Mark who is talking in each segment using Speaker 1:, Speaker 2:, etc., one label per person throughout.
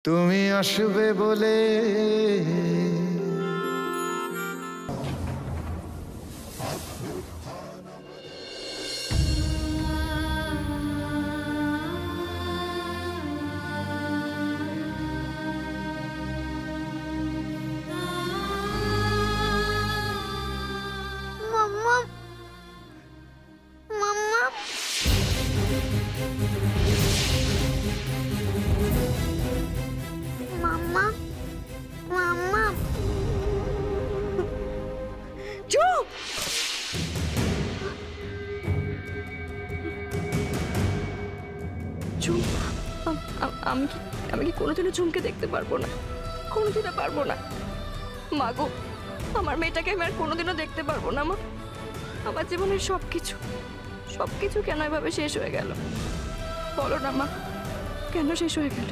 Speaker 1: তুমি আসবে বলে
Speaker 2: মাম্মা মাম্মা মাম্মা মাম্মা
Speaker 3: চুপ! চুপ! আমি কি কোনোদিনও ঝুমকে দেখতে পারবো না, কোনোদিনও পারবো না। মা গো, আমার মেয়েটাকে আমি আর কোনোদিনও দেখতে পারবো না। মা, আমার জীবনের সবকিছু কেন এভাবে শেষ হয়ে গেল? বলো না মা, কেন শেষ হয়ে গেল?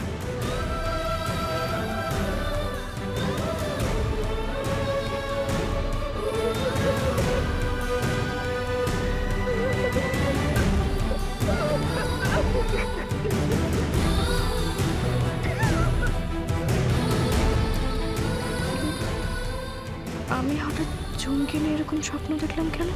Speaker 3: আমি হঠাৎ ঝুমকে নিয়ে এরকম স্বপ্ন দেখলাম কেন?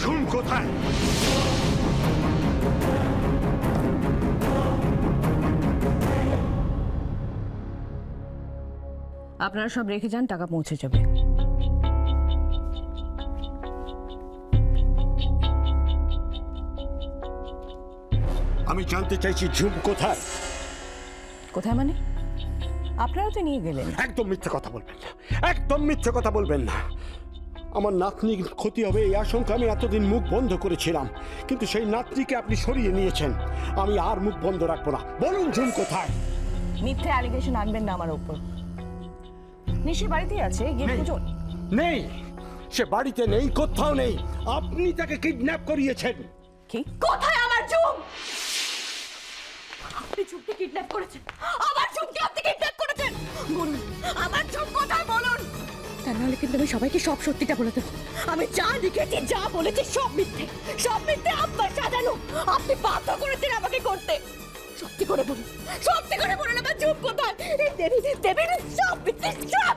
Speaker 4: ঝুম কোথায়?
Speaker 5: আপনারা সব রেখে যান, টাকা পৌঁছে যাবে।
Speaker 4: আমি জানতে চাইছি ঝুম কোথায়?
Speaker 5: কোথায় মানে? আপনারাও তো নিয়ে গেলেন।
Speaker 4: একদম মিথ্যে কথা বলবেন না, একদম মিথ্যে কথা বলবেন না। আমার নাতনির ক্ষতি হবে এই আশঙ্কা আমি এতদিন মুখ বন্ধ করেছিলাম, কিন্তু সেই নাতনিকে আপনি সরিয়ে নিয়েছেন। আমি আর মুখ বন্ধ রাখবো না। বলুন ঝুম কোথায়?
Speaker 5: মিথ্যে অ্যালিগেশন আনবেন না আমার উপর। নিশি বাড়িতেই আছে, গিয়ে খুঁজুন।
Speaker 4: নেই, সে বাড়িতে নেই, কোথাও নেই। আপনি তাকে কিডন্যাপ করিয়েছেন।
Speaker 5: কি?
Speaker 3: কোথায় আমার ঝুম? আপনি ঝুমকে কিডন্যাপ করেছেন? আমার ঝুমকে আপনি কিডন্যাপ করেছেন? বলুন, আমার ঝুম কোথায় বলুন। তা নাহলে কিন্তু আমি সবাইকে সব সত্যিটা বলে দেবো। আমি যা লিখেছি, যা বলেছি সব মিথ্যে, সব মিথ্যে আপনার সাজানো। আপনি বাধ্য করেছেন আমাকে করতে। সত্যি করে বলুন, সত্যি করে বলুন, আমার ঝুম কোথায়? এই দেবী, সব মিথ্যে, সব